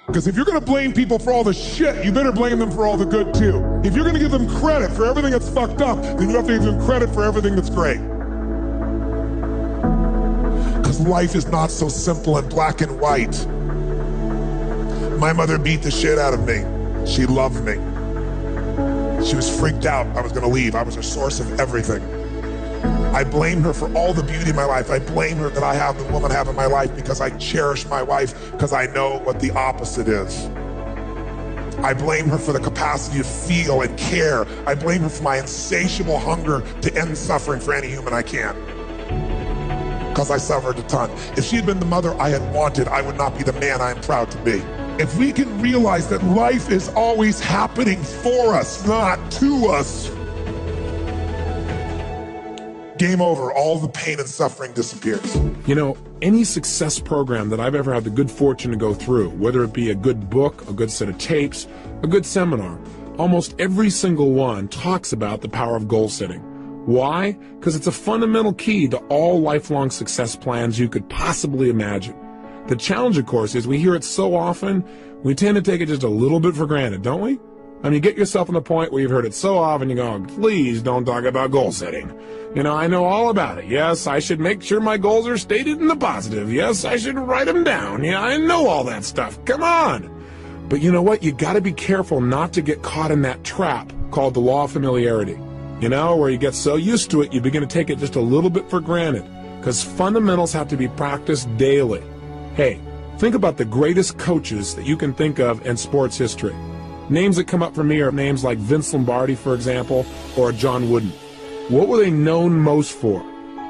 Because if you're going to blame people for all the shit, you better blame them for all the good too. If you're going to give them credit for everything that's fucked up, then you have to give them credit for everything that's great. Because life is not so simple and black and white. My mother beat the shit out of me. She loved me. She was freaked out I was going to leave. I was a source of everything. I blame her for all the beauty in my life. I blame her that I have the woman I have in my life because I cherish my wife, because I know what the opposite is. I blame her for the capacity to feel and care. I blame her for my insatiable hunger to end suffering for any human I can. Because I suffered a ton. If she had been the mother I had wanted, I would not be the man I am proud to be. If we can realize that life is always happening for us, not to us, game over. All the pain and suffering disappears. You know, any success program that I've ever had the good fortune to go through, whether it be a good book, a good set of tapes, a good seminar, almost every single one talks about the power of goal setting. Why? Because it's a fundamental key to all lifelong success plans you could possibly imagine. The challenge, of course, is we hear it so often, we tend to take it just a little bit for granted, don't we? I mean, you get yourself in the point where you've heard it so often, you go, please don't talk about goal setting. You know, I know all about it. Yes, I should make sure my goals are stated in the positive. Yes, I should write them down. Yeah, I know all that stuff. Come on. But you know what? You got to be careful not to get caught in that trap called the law of familiarity. You know, where you get so used to it, you begin to take it just a little bit for granted. Because fundamentals have to be practiced daily. Hey, think about the greatest coaches that you can think of in sports history. Names that come up for me are names like Vince Lombardi, for example, or John Wooden. What were they known most for?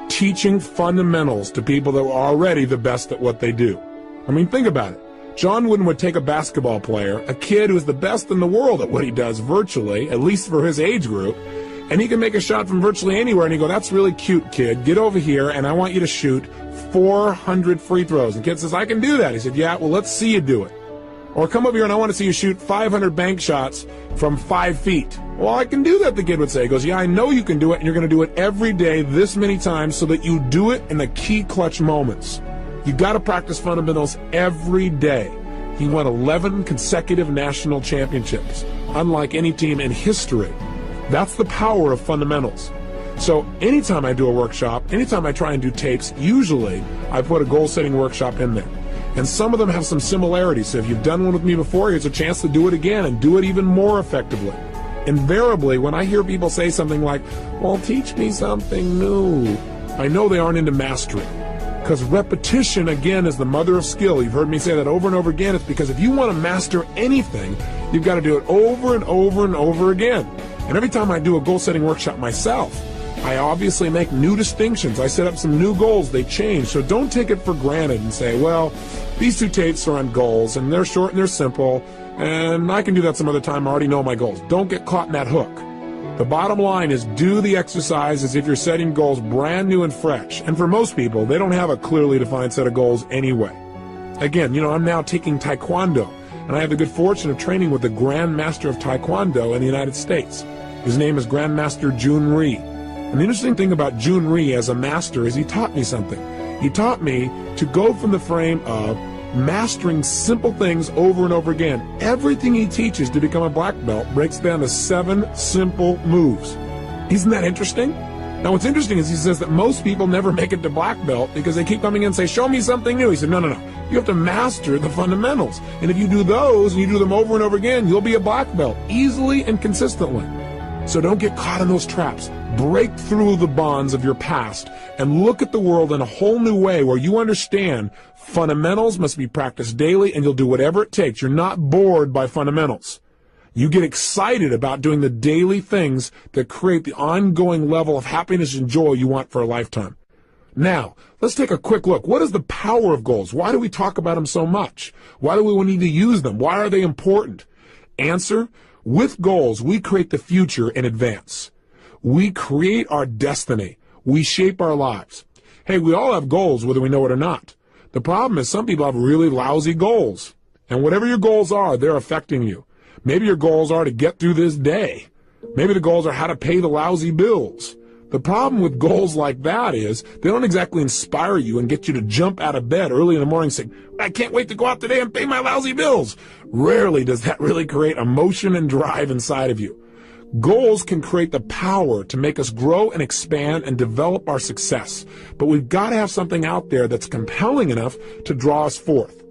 Teaching fundamentals to people that were already the best at what they do. I mean, think about it. John Wooden would take a basketball player, a kid who's the best in the world at what he does virtually, at least for his age group, and he can make a shot from virtually anywhere, and he'd go, that's really cute, kid. Get over here, and I want you to shoot 400 free throws. And the kid says, I can do that. He said, yeah, well, let's see you do it. Or come over here and I want to see you shoot 500 bank shots from 5 feet. Well, I can do that, the kid would say. He goes, yeah, I know you can do it, and you're going to do it every day this many times so that you do it in the key clutch moments. You got to practice fundamentals every day. He won 11 consecutive national championships, unlike any team in history. That's the power of fundamentals. So anytime I do a workshop, anytime I try and do tapes, usually I put a goal-setting workshop in there. And some of them have some similarities. So if you've done one with me before, here's a chance to do it again and do it even more effectively. Invariably, when I hear people say something like, well, teach me something new, I know they aren't into mastery. Because repetition, again, is the mother of skill. You've heard me say that over and over again. It's because if you want to master anything, you've got to do it over and over and over again. And every time I do a goal-setting workshop myself, I obviously make new distinctions. I set up some new goals. They change. So don't take it for granted and say, well, these two tapes are on goals, and they're short and they're simple, and I can do that some other time. I already know my goals. Don't get caught in that hook. The bottom line is do the exercise as if you're setting goals brand new and fresh. And for most people, they don't have a clearly defined set of goals anyway. Again, you know, I'm now taking Taekwondo, and I have the good fortune of training with the Grand Master of Taekwondo in the United States. His name is Grandmaster Jun Rhee. And the interesting thing about Jun Rhee as a master is he taught me something. He taught me to go from the frame of mastering simple things over and over again. Everything he teaches to become a black belt breaks down to 7 simple moves. Isn't that interesting? Now what's interesting is he says that most people never make it to black belt because they keep coming in and say, show me something new. He said, no. You have to master the fundamentals. And if you do those and you do them over and over again, you'll be a black belt easily and consistently. So don't get caught in those traps. Break through the bonds of your past and look at the world in a whole new way where you understand fundamentals must be practiced daily and you'll do whatever it takes. You're not bored by fundamentals. You get excited about doing the daily things that create the ongoing level of happiness and joy you want for a lifetime. Now, let's take a quick look. What is the power of goals? Why do we talk about them so much? Why do we need to use them? Why are they important? Answer: with goals, we create the future in advance. We create our destiny. We shape our lives. Hey, we all have goals, whether we know it or not. The problem is some people have really lousy goals. And whatever your goals are, they're affecting you. Maybe your goals are to get through this day. Maybe the goals are how to pay the lousy bills. The problem with goals like that is they don't exactly inspire you and get you to jump out of bed early in the morning saying, I can't wait to go out today and pay my lousy bills. Rarely does that really create emotion and drive inside of you. Goals can create the power to make us grow and expand and develop our success. But we've got to have something out there that's compelling enough to draw us forth.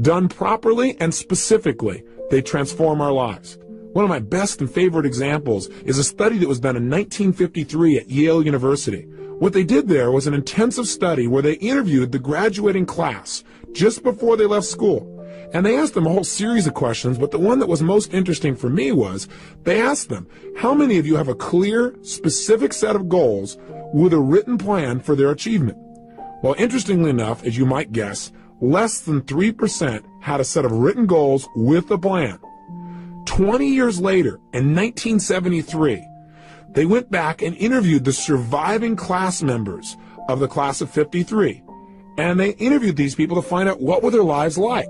Done properly and specifically, they transform our lives. One of my best and favorite examples is a study that was done in 1953 at Yale University. What they did there was an intensive study where they interviewed the graduating class just before they left school. And they asked them a whole series of questions, but the one that was most interesting for me was they asked them, how many of you have a clear, specific set of goals with a written plan for their achievement? Well, interestingly enough, as you might guess, less than 3% had a set of written goals with a plan. 20 years later, in 1973, they went back and interviewed the surviving class members of the class of 53. And they interviewed these people to find out what were their lives like.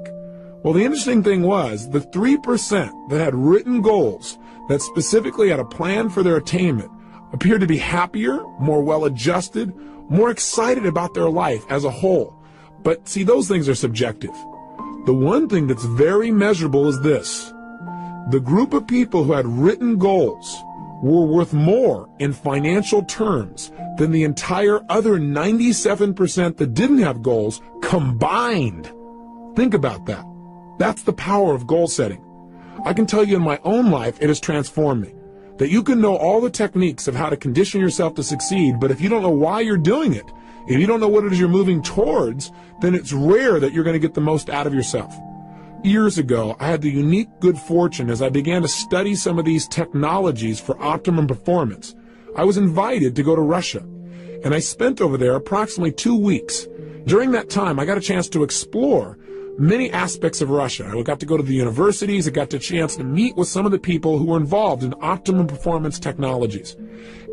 Well, the interesting thing was the 3% that had written goals that specifically had a plan for their attainment appeared to be happier, more well-adjusted, more excited about their life as a whole. But see, those things are subjective. The one thing that's very measurable is this. The group of people who had written goals were worth more in financial terms than the entire other 97% that didn't have goals combined. Think about that. That's the power of goal setting. I can tell you in my own life, it has transformed me. That you can know all the techniques of how to condition yourself to succeed, but if you don't know why you're doing it, if you don't know what it is you're moving towards, then it's rare that you're going to get the most out of yourself. Years ago, I had the unique good fortune as I began to study some of these technologies for optimum performance. I was invited to go to Russia, and I spent over there approximately 2 weeks. During that time, I got a chance to explore many aspects of Russia. I got to go to the universities. I got the chance to meet with some of the people who were involved in optimum performance technologies.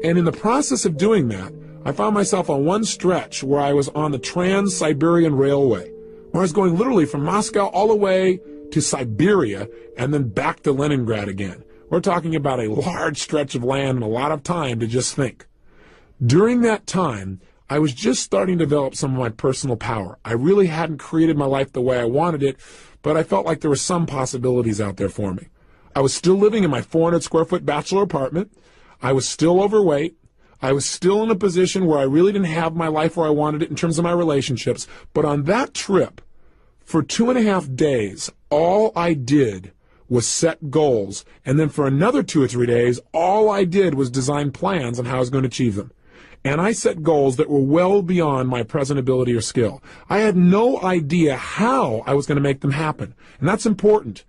And in the process of doing that, I found myself on one stretch where I was on the Trans-Siberian Railway, where I was going literally from Moscow all the way to Siberia and then back to Leningrad again. We're talking about a large stretch of land and a lot of time to just think. During that time, I was just starting to develop some of my personal power. I really hadn't created my life the way I wanted it, but I felt like there were some possibilities out there for me. I was still living in my 400 square foot bachelor apartment. I was still overweight. I was still in a position where I really didn't have my life where I wanted it in terms of my relationships. But on that trip, for 2.5 days, all I did was set goals. And then for another 2 or 3 days, all I did was design plans on how I was going to achieve them. And I set goals that were well beyond my present ability or skill. I had no idea how I was going to make them happen. And that's important.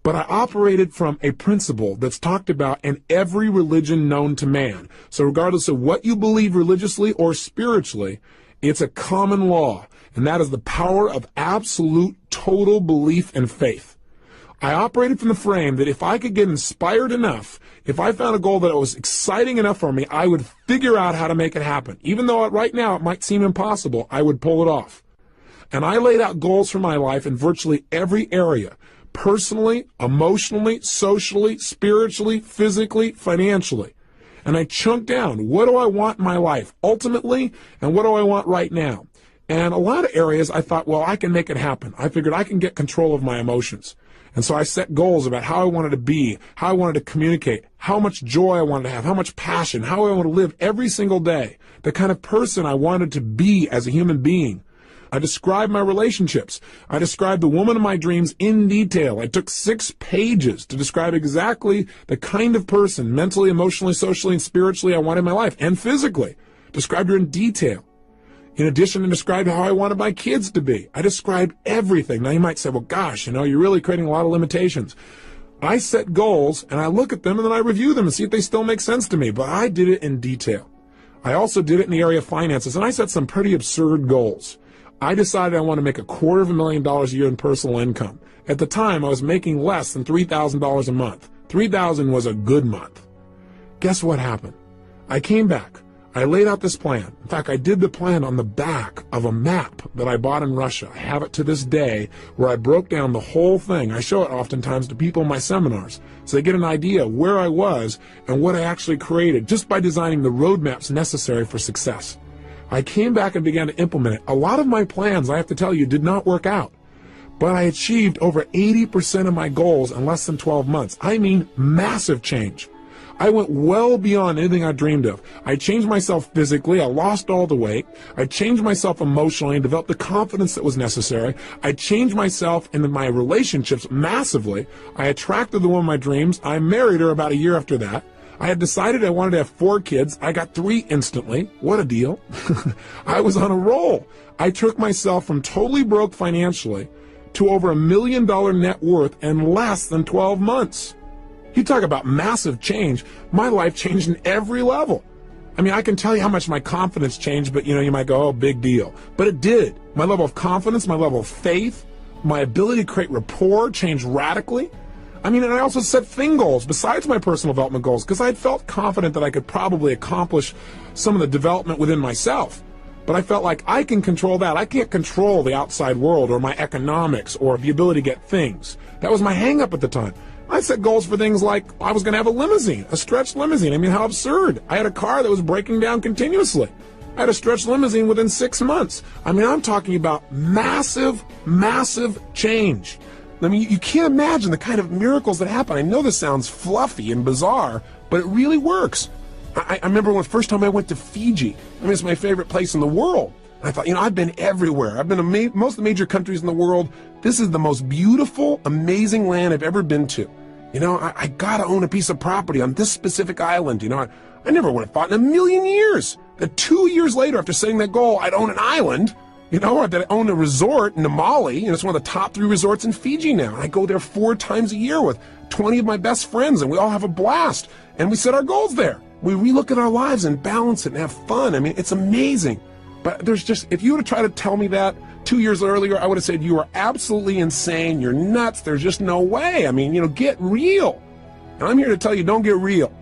But I operated from a principle that's talked about in every religion known to man. So regardless of what you believe religiously or spiritually, it's a common law. And that is the power of absolute total belief and faith. I operated from the frame that if I could get inspired enough, if I found a goal that was exciting enough for me, I would figure out how to make it happen. Even though right now it might seem impossible, I would pull it off. And I laid out goals for my life in virtually every area, personally, emotionally, socially, spiritually, physically, financially. And I chunked down, what do I want in my life ultimately, and what do I want right now? And a lot of areas I thought, well, I can make it happen. I figured I can get control of my emotions. And so I set goals about how I wanted to be, how I wanted to communicate, how much joy I wanted to have, how much passion, how I wanted to live every single day, the kind of person I wanted to be as a human being. I described my relationships. I described the woman of my dreams in detail. I took 6 pages to describe exactly the kind of person, mentally, emotionally, socially, and spiritually I wanted in my life, and physically. Described her in detail. In addition, I described how I wanted my kids to be. I described everything. Now you might say, well, gosh, you're really creating a lot of limitations. I set goals, and I look at them, and then I review them and see if they still make sense to me. But I did it in detail. I also did it in the area of finances, and I set some pretty absurd goals. I decided I want to make $250,000 a year in personal income. At the time, I was making less than $3,000 a month. $3,000 was a good month. Guess what happened? I came back. I laid out this plan. In fact, I did the plan on the back of a map that I bought in Russia. I have it to this day, where I broke down the whole thing. I show it oftentimes to people in my seminars, so they get an idea where I was and what I actually created just by designing the roadmaps necessary for success. I came back and began to implement it. A lot of my plans, I have to tell you, did not work out. But I achieved over 80% of my goals in less than 12 months. I mean, massive change. I went well beyond anything I dreamed of. I changed myself physically. I lost all the weight. I changed myself emotionally and developed the confidence that was necessary. I changed myself in my relationships massively. I attracted the woman of my dreams. I married her about a year after that. I had decided I wanted to have 4 kids. I got 3 instantly. What a deal. I was on a roll. I took myself from totally broke financially to over $1 million net worth in less than 12 months. You talk about massive change. My life changed in every level. I mean, I can tell you how much my confidence changed, but you might go, oh, big deal. But it did. My level of confidence, my level of faith, my ability to create rapport changed radically. I mean, and I also set thing goals besides my personal development goals because I had felt confident that I could probably accomplish some of the development within myself. But I felt like I can control that. I can't control the outside world or my economics or the ability to get things. That was my hang-up at the time. I set goals for things like I was going to have a limousine, a stretched limousine. I mean, how absurd. I had a car that was breaking down continuously. I had a stretched limousine within 6 months. I mean, I'm talking about massive, massive change. I mean, you can't imagine the kind of miracles that happen. I know this sounds fluffy and bizarre, but it really works. I remember when the first time I went to Fiji. I mean, it's my favorite place in the world. I thought, I've been everywhere. I've been to most of the major countries in the world. This is the most beautiful, amazing land I've ever been to. I gotta own a piece of property on this specific island. I never would have thought in a million years that 2 years later, after setting that goal, I'd own an island. Or that I own a resort in Namali. It's one of the top 3 resorts in Fiji now. And I go there 4 times a year with 20 of my best friends, and we all have a blast. And we set our goals there. We relook at our lives and balance it and have fun. I mean, it's amazing. But if you were to try to tell me that 2 years earlier, I would have said, you are absolutely insane. You're nuts. There's just no way. I mean, get real. And I'm here to tell you, don't get real.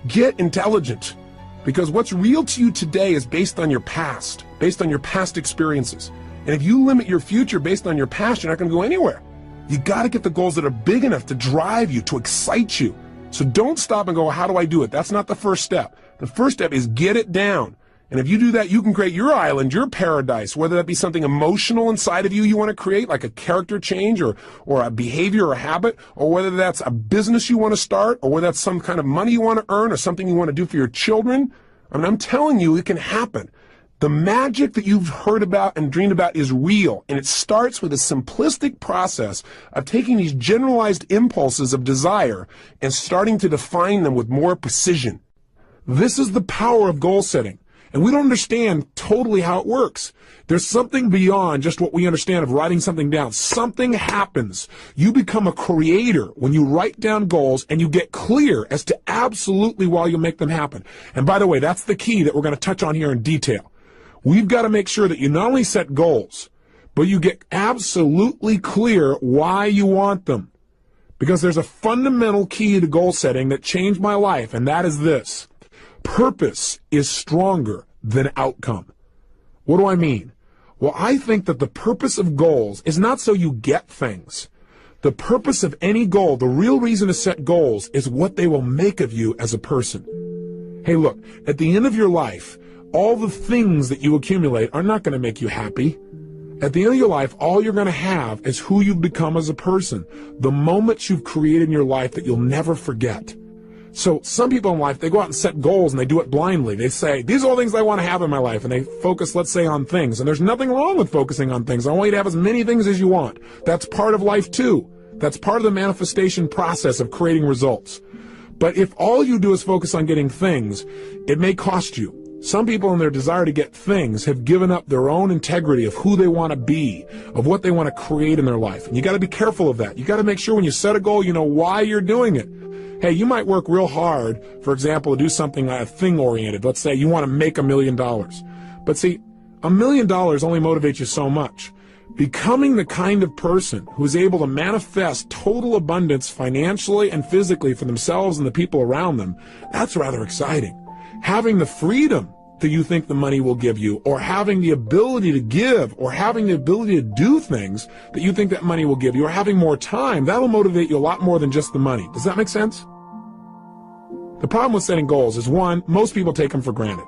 Get intelligent. Because what's real to you today is based on your past experiences. And if you limit your future based on your past, you're not going to go anywhere. You got to get the goals that are big enough to drive you, to excite you. So don't stop and go, how do I do it? That's not the first step. The first step is get it down. And if you do that, you can create your island, your paradise, whether that be something emotional inside of you want to create, like a character change or a behavior or a habit, or whether that's a business you want to start, or whether that's some kind of money you want to earn or something you want to do for your children. I mean, I'm telling you, it can happen. The magic that you've heard about and dreamed about is real, and it starts with a simplistic process of taking these generalized impulses of desire and starting to define them with more precision. This is the power of goal setting. And we don't understand totally how it works. There's something beyond just what we understand of writing something down. Something happens. You become a creator when you write down goals and you get clear as to absolutely why you make them happen. And by the way, that's the key that we're going to touch on here in detail. We've got to make sure that you not only set goals, but you get absolutely clear why you want them. Because there's a fundamental key to goal setting that changed my life, and that is this. Purpose is stronger than outcome. What do I mean? Well, I think that the purpose of goals is not so you get things. The purpose of any goal, the real reason to set goals, is what they will make of you as a person. Hey, look, at the end of your life, all the things that you accumulate are not going to make you happy. At the end of your life, all you're going to have is who you've become as a person, the moments you've created in your life that you'll never forget. So some people in life, they go out and set goals and they do it blindly. They say, these are all things I want to have in my life. And they focus, let's say, on things. And there's nothing wrong with focusing on things. I want you to have as many things as you want. That's part of life too. That's part of the manifestation process of creating results. But if all you do is focus on getting things, it may cost you. Some people in their desire to get things have given up their own integrity of who they want to be, of what they want to create in their life. And you got to be careful of that. You got to make sure when you set a goal, you know why you're doing it. Hey, you might work real hard, for example, to do something thing-oriented. Let's say you want to make $1 million. But see, $1 million only motivates you so much. Becoming the kind of person who is able to manifest total abundance financially and physically for themselves and the people around them, that's rather exciting. having the freedom that you think the money will give you, or having the ability to give, or having the ability to do things that you think that money will give you, or having more time, that'll motivate you a lot more than just the money. Does that make sense? The problem with setting goals is, one, most people take them for granted.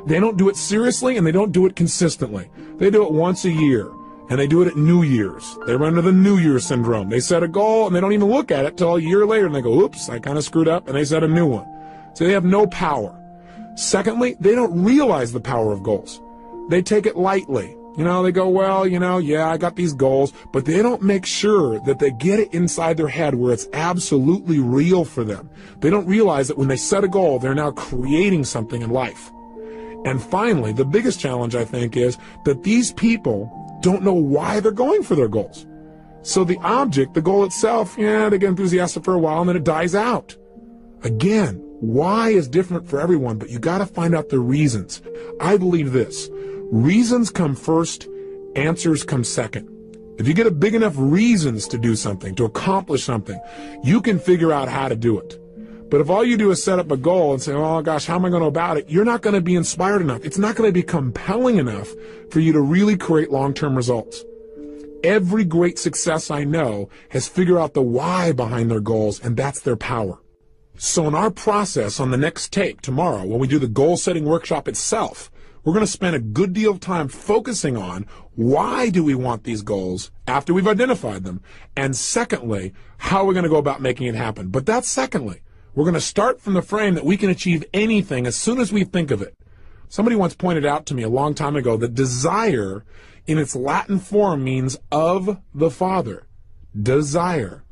They don't do it seriously, and they don't do it consistently. They do it once a year, and they do it at New Year's. They run into the New Year's syndrome. They set a goal, and they don't even look at it till a year later, and they go, oops, I kind of screwed up, and they set a new one. So they have no power. Secondly, they don't realize the power of goals. They take it lightly. They go, well, yeah, I got these goals, but they don't make sure that they get it inside their head where it's absolutely real for them. They don't realize that when they set a goal, they're now creating something in life. And finally, the biggest challenge, I think, is that these people don't know why they're going for their goals. So the object, the goal itself, they get enthusiastic for a while and then it dies out. Again, why is different for everyone, but you got to find out the reasons. I believe this. Reasons come first, answers come second. If you get a big enough reasons to do something, to accomplish something, you can figure out how to do it. But if all you do is set up a goal and say, oh gosh, how am I going to go about it? You're not going to be inspired enough. It's not going to be compelling enough for you to really create long-term results. Every great success I know has figured out the why behind their goals, and that's their power. So in our process on the next tape tomorrow, when we do the goal-setting workshop itself, we're going to spend a good deal of time focusing on why do we want these goals after we've identified them, and secondly, how we're going to go about making it happen. But that's secondly. We're going to start from the frame that we can achieve anything as soon as we think of it. Somebody once pointed out to me a long time ago that desire in its Latin form means of the Father. Desire.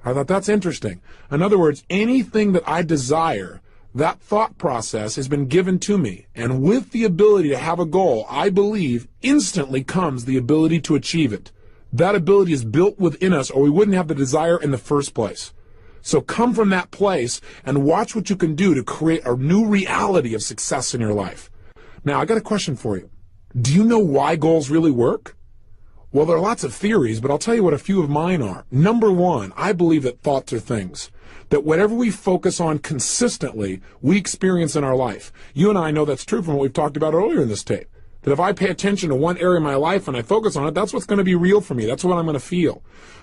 I thought that's interesting. In other words, anything that I desire, that thought process has been given to me. And with the ability to have a goal, I believe instantly comes the ability to achieve it. That ability is built within us, or we wouldn't have the desire in the first place. So come from that place and watch what you can do to create a new reality of success in your life. Now, I got a question for you. Do you know why goals really work? Well, there are lots of theories, but I'll tell you what a few of mine are. Number one, I believe that thoughts are things. That whatever we focus on consistently, we experience in our life. You and I know that's true from what we've talked about earlier in this tape. That if I pay attention to one area of my life and I focus on it, that's what's going to be real for me. That's what I'm going to feel.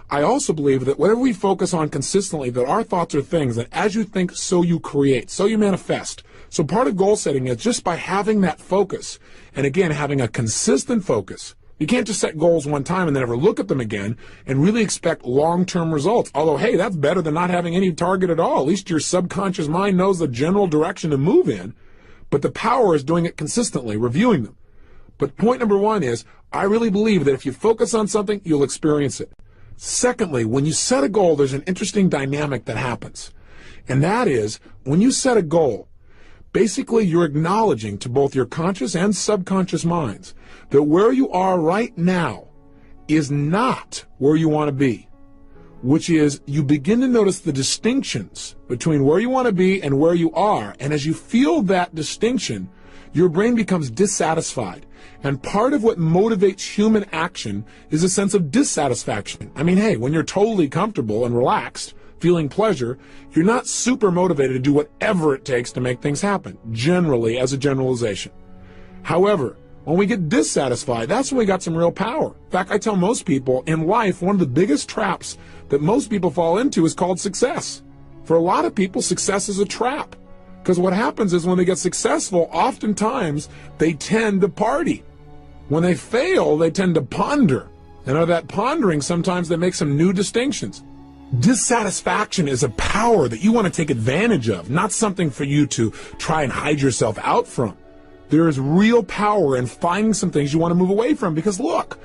I also believe that whatever we focus on consistently, that our thoughts are things, that as you think, so you create, so you manifest. So part of goal setting is just by having that focus, and again, having a consistent focus. You can't just set goals one time and then never look at them again and really expect long-term results. Although, hey, that's better than not having any target at all. At least your subconscious mind knows the general direction to move in. But the power is doing it consistently, reviewing them. But point number one is, I really believe that if you focus on something, you'll experience it. Secondly, when you set a goal, there's an interesting dynamic that happens. And that is, when you set a goal, basically you're acknowledging to both your conscious and subconscious minds that where you are right now is not where you want to be. Which is, you begin to notice the distinctions between where you want to be and where you are. And as you feel that distinction, your brain becomes dissatisfied. And part of what motivates human action is a sense of dissatisfaction. I mean, hey, when you're totally comfortable and relaxed, feeling pleasure, you're not super motivated to do whatever it takes to make things happen, generally, as a generalization. However, when we get dissatisfied, that's when we got some real power. In fact, I tell most people, in life, one of the biggest traps that most people fall into is called success. For a lot of people, success is a trap. Because what happens is when they get successful, oftentimes they tend to party. When they fail, they tend to ponder. And out of that pondering, sometimes they make some new distinctions. Dissatisfaction is a power that you want to take advantage of, not something for you to try and hide yourself out from. There is real power in finding some things you want to move away from, because look,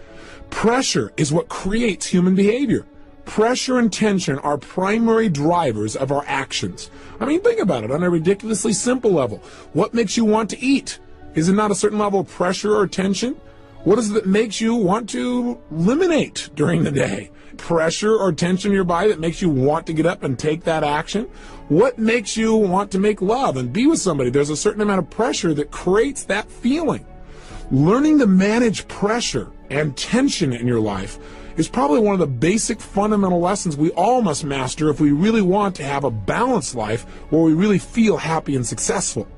pressure is what creates human behavior. Pressure and tension are primary drivers of our actions. I mean, think about it on a ridiculously simple level. What makes you want to eat? Is it not a certain level of pressure or tension? What is it that makes you want to eliminate during the day? Pressure or tension in your body that makes you want to get up and take that action? What makes you want to make love and be with somebody? There's a certain amount of pressure that creates that feeling. Learning to manage pressure and tension in your life is probably one of the basic fundamental lessons we all must master if we really want to have a balanced life where we really feel happy and successful.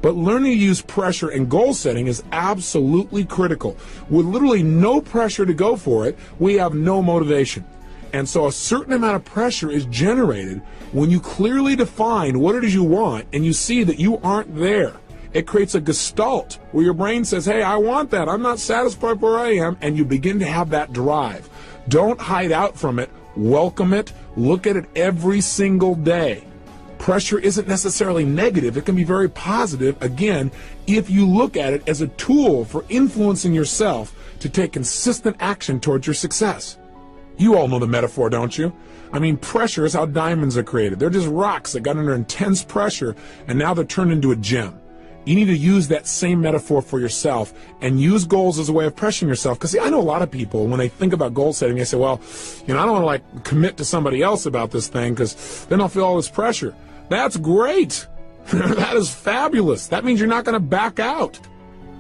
But learning to use pressure and goal setting is absolutely critical. With literally no pressure to go for it, we have no motivation. And so a certain amount of pressure is generated when you clearly define what it is you want and you see that you aren't there. It creates a gestalt where your brain says, hey, I want that. I'm not satisfied where I am. And you begin to have that drive. Don't hide out from it. Welcome it. Look at it every single day. Pressure isn't necessarily negative. It can be very positive, again, if you look at it as a tool for influencing yourself to take consistent action towards your success. You all know the metaphor, don't you? I mean, pressure is how diamonds are created. They're just rocks that got under intense pressure, and now they're turned into a gem. You need to use that same metaphor for yourself and use goals as a way of pressuring yourself. Because, see, I know a lot of people, when they think about goal setting, they say, well, I don't want to, commit to somebody else about this thing because then I'll feel all this pressure. That's great. That is fabulous. That means you're not going to back out.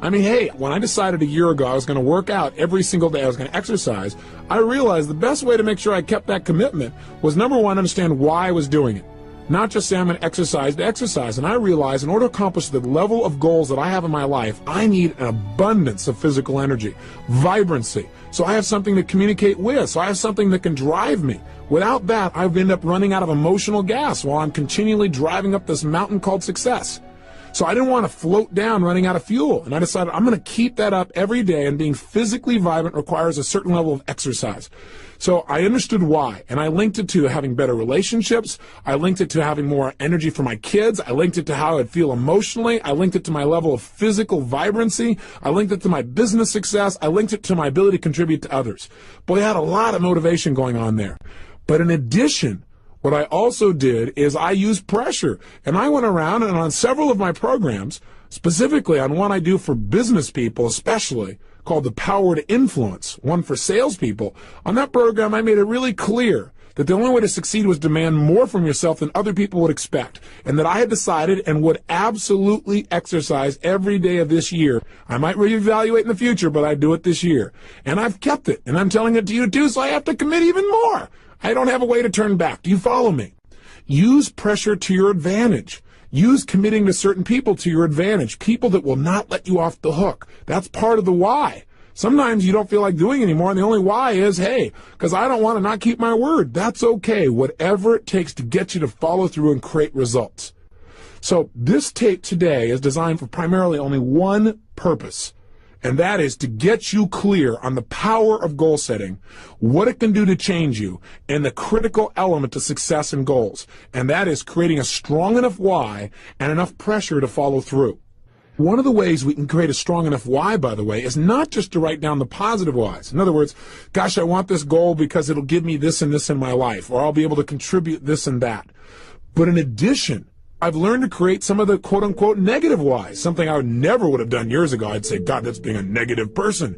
I mean, hey, when I decided a year ago I was going to work out every single day, I was going to exercise, I realized the best way to make sure I kept that commitment was, number one, understand why I was doing it. Not just say I'm going to exercise. And I realized in order to accomplish the level of goals that I have in my life, I need an abundance of physical energy, vibrancy. So I have something to communicate with. So I have something that can drive me. Without that, I end up running out of emotional gas while I'm continually driving up this mountain called success. So I didn't want to float down running out of fuel. And I decided I'm going to keep that up every day, and being physically vibrant requires a certain level of exercise. So I understood why, and I linked it to having better relationships. I linked it to having more energy for my kids. I linked it to how I'd feel emotionally. I linked it to my level of physical vibrancy. I linked it to my business success. I linked it to my ability to contribute to others. Boy, I had a lot of motivation going on there. But in addition, what I also did is I used pressure, and I went around and on several of my programs, specifically on one I do for business people especially, called The Power to Influence, one for salespeople. On that program, I made it really clear that the only way to succeed was demand more from yourself than other people would expect, and that I had decided and would absolutely exercise every day of this year. I might reevaluate in the future, but I'd do it this year. And I've kept it, and I'm telling it to you too, so I have to commit even more. I don't have a way to turn back. Do you follow me? Use pressure to your advantage. Use committing to certain people to your advantage, people that will not let you off the hook. That's part of the why. Sometimes you don't feel like doing anymore, and the only why is, hey, because I don't want to not keep my word. That's okay. Whatever it takes to get you to follow through and create results. So this tape today is designed for primarily only one purpose, and that is to get you clear on the power of goal setting, what it can do to change you, and the critical element to success and goals, and that is creating a strong enough why and enough pressure to follow through. One of the ways we can create a strong enough why, by the way, is not just to write down the positive whys. In other words, gosh, I want this goal because it'll give me this and this in my life, or I'll be able to contribute this and that. But in addition, I've learned to create some of the quote-unquote negative whys, something I never would have done years ago. I'd say, God, that's being a negative person.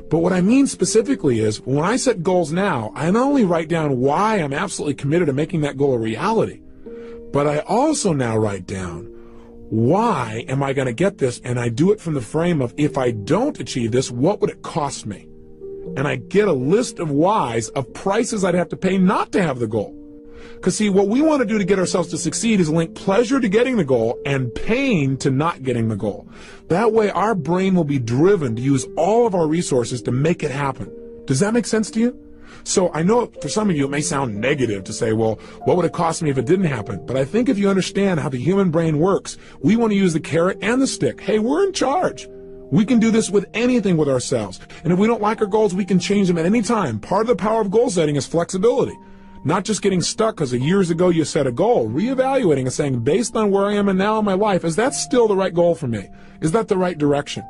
But what I mean specifically is, when I set goals now, I not only write down why I'm absolutely committed to making that goal a reality, but I also now write down, why am I going to get this? And I do it from the frame of, if I don't achieve this, what would it cost me? And I get a list of whys, of prices I'd have to pay not to have the goal. Because, see, what we want to do to get ourselves to succeed is link pleasure to getting the goal and pain to not getting the goal. That way, our brain will be driven to use all of our resources to make it happen. Does that make sense to you? So I know for some of you it may sound negative to say, well, what would it cost me if it didn't happen? But I think if you understand how the human brain works, we want to use the carrot and the stick. Hey, we're in charge. We can do this with anything with ourselves. And if we don't like our goals, we can change them at any time. Part of the power of goal setting is flexibility. Not just getting stuck because years ago you set a goal, reevaluating and saying, based on where I am and now in my life, is that still the right goal for me? Is that the right direction?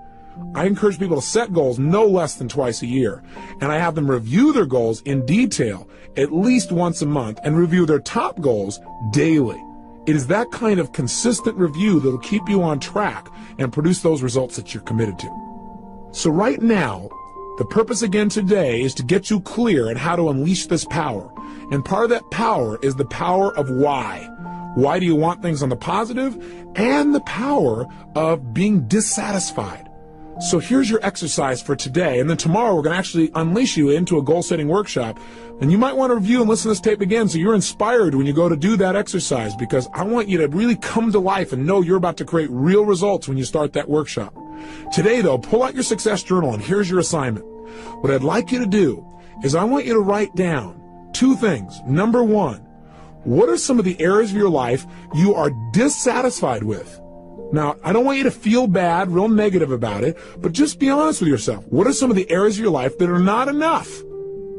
I encourage people to set goals no less than twice a year, and I have them review their goals in detail at least once a month and review their top goals daily. It is that kind of consistent review that will keep you on track and produce those results that you're committed to. So right now, the purpose again today is to get you clear on how to unleash this power. And part of that power is the power of why. Why do you want things on the positive? And the power of being dissatisfied. So here's your exercise for today, and then tomorrow we're going to actually unleash you into a goal-setting workshop. And you might want to review and listen to this tape again so you're inspired when you go to do that exercise, because I want you to really come to life and know you're about to create real results when you start that workshop. Today, though, pull out your success journal, and here's your assignment. What I'd like you to do is I want you to write down 2 things. Number 1, what are some of the areas of your life you are dissatisfied with? Now, I don't want you to feel bad, real negative about it, but just be honest with yourself. What are some of the areas of your life that are not enough?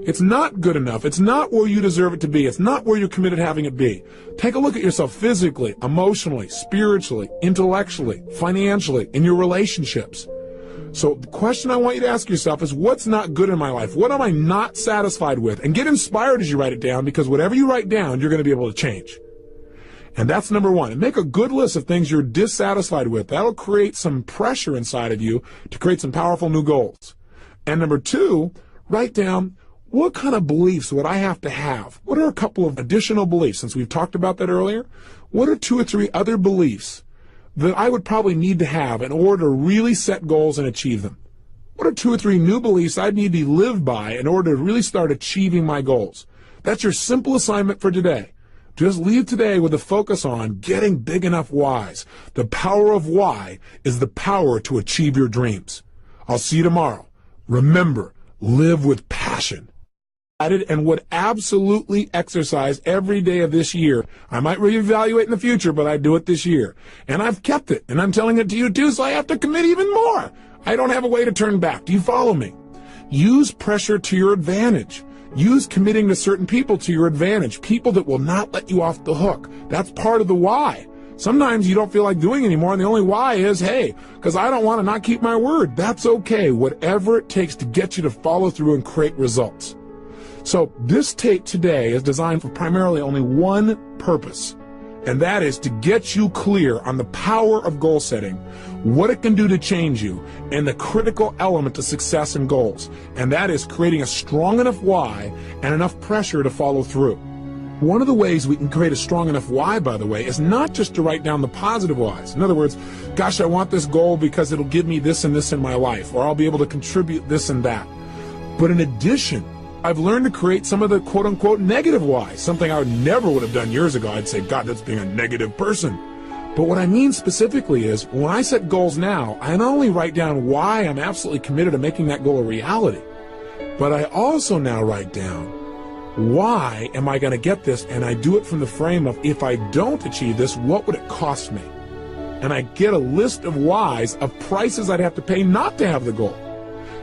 It's not good enough. It's not where you deserve it to be. It's not where you're committed to having it be. Take a look at yourself physically, emotionally, spiritually, intellectually, financially, in your relationships. So the question I want you to ask yourself is, what's not good in my life? What am I not satisfied with? And get inspired as you write it down, because whatever you write down, you're going to be able to change. And that's number 1. And make a good list of things you're dissatisfied with. That'll create some pressure inside of you to create some powerful new goals. And number 2, write down, what kind of beliefs would I have to have? What are a couple of additional beliefs, since we've talked about that earlier? What are 2 or 3 other beliefs that I would probably need to have in order to really set goals and achieve them? What are 2 or 3 new beliefs I'd need to live by in order to really start achieving my goals? That's your simple assignment for today. Just leave today with a focus on getting big enough whys. The power of why is the power to achieve your dreams. I'll see you tomorrow. Remember, live with passion. And would absolutely exercise every day of this year. I might reevaluate in the future, but I do it this year. And I've kept it, and I'm telling it to you too, so I have to commit even more. I don't have a way to turn back. Do you follow me? Use pressure to your advantage. Use committing to certain people to your advantage, people that will not let you off the hook. That's part of the why. Sometimes you don't feel like doing anymore, and the only why is, hey, because I don't want to not keep my word. That's okay. Whatever it takes to get you to follow through and create results. So this tape today is designed for primarily only one purpose, and that is to get you clear on the power of goal setting, what it can do to change you, and the critical element to success and goals, and that is creating a strong enough why and enough pressure to follow through. One of the ways we can create a strong enough why, by the way, is not just to write down the positive whys. In other words, gosh, I want this goal because it'll give me this and this in my life, or I'll be able to contribute this and that. But in addition, I've learned to create some of the quote-unquote negative whys, something I never would have done years ago. I'd say, God, that's being a negative person. But what I mean specifically is, when I set goals now, I not only write down why I'm absolutely committed to making that goal a reality, but I also now write down, why am I going to get this? And I do it from the frame of, if I don't achieve this, what would it cost me? And I get a list of whys, of prices I'd have to pay not to have the goal.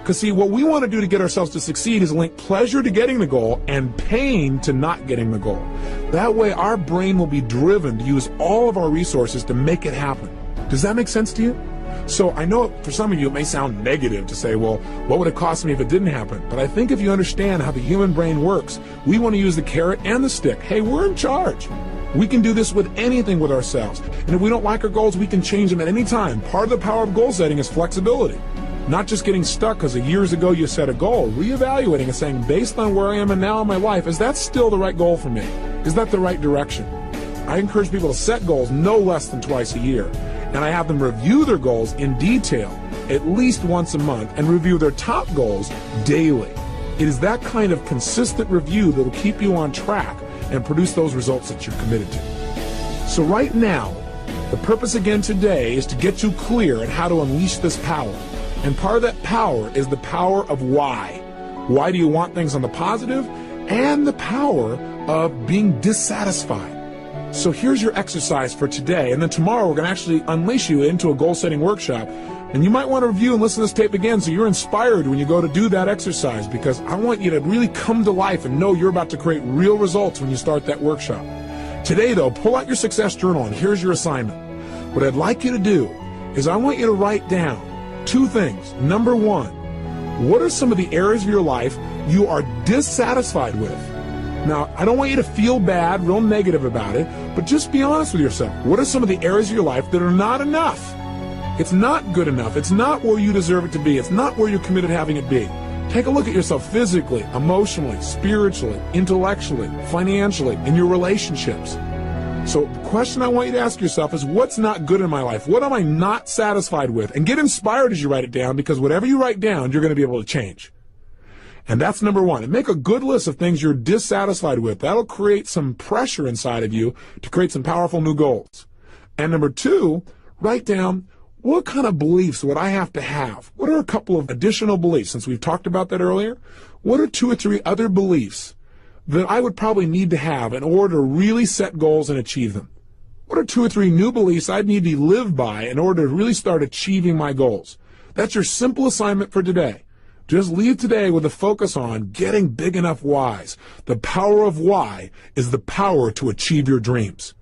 Because see, what we want to do to get ourselves to succeed is link pleasure to getting the goal and pain to not getting the goal. That way our brain will be driven to use all of our resources to make it happen. Does that make sense to you? So I know for some of you it may sound negative to say, well, what would it cost me if it didn't happen? But I think if you understand how the human brain works, we want to use the carrot and the stick. Hey, we're in charge. We can do this with anything with ourselves. And if we don't like our goals, we can change them at any time. Part of the power of goal setting is flexibility. Not just getting stuck because years ago you set a goal, reevaluating and saying, based on where I am and now in my life, is that still the right goal for me? Is that the right direction? I encourage people to set goals no less than twice a year. And I have them review their goals in detail at least once a month and review their top goals daily. It is that kind of consistent review that will keep you on track and produce those results that you're committed to. So right now, the purpose again today is to get you clear on how to unleash this power. And part of that power is the power of why. Why do you want things on the positive? And the power of being dissatisfied. So here's your exercise for today. And then tomorrow we're going to actually unleash you into a goal-setting workshop. And you might want to review and listen to this tape again so you're inspired when you go to do that exercise, because I want you to really come to life and know you're about to create real results when you start that workshop. Today, though, pull out your success journal, and here's your assignment. What I'd like you to do is I want you to write down 2 things. Number 1, what are some of the areas of your life you are dissatisfied with? Now, I don't want you to feel bad, real negative about it, but just be honest with yourself. What are some of the areas of your life that are not enough? It's not good enough. It's not where you deserve it to be. It's not where you're committed to having it be. Take a look at yourself physically, emotionally, spiritually, intellectually, financially, in your relationships. So the question I want you to ask yourself is, what's not good in my life? What am I not satisfied with? And get inspired as you write it down, because whatever you write down, you're going to be able to change. And that's number one. And make a good list of things you're dissatisfied with. That'll create some pressure inside of you to create some powerful new goals. And number two, write down, what kind of beliefs would I have to have? What are a couple of additional beliefs? Since we've talked about that earlier, what are 2 or 3 other beliefs that I would probably need to have in order to really set goals and achieve them? What are 2 or 3 new beliefs I'd need to live by in order to really start achieving my goals? That's your simple assignment for today. Just leave today with a focus on getting big enough whys. The power of why is the power to achieve your dreams.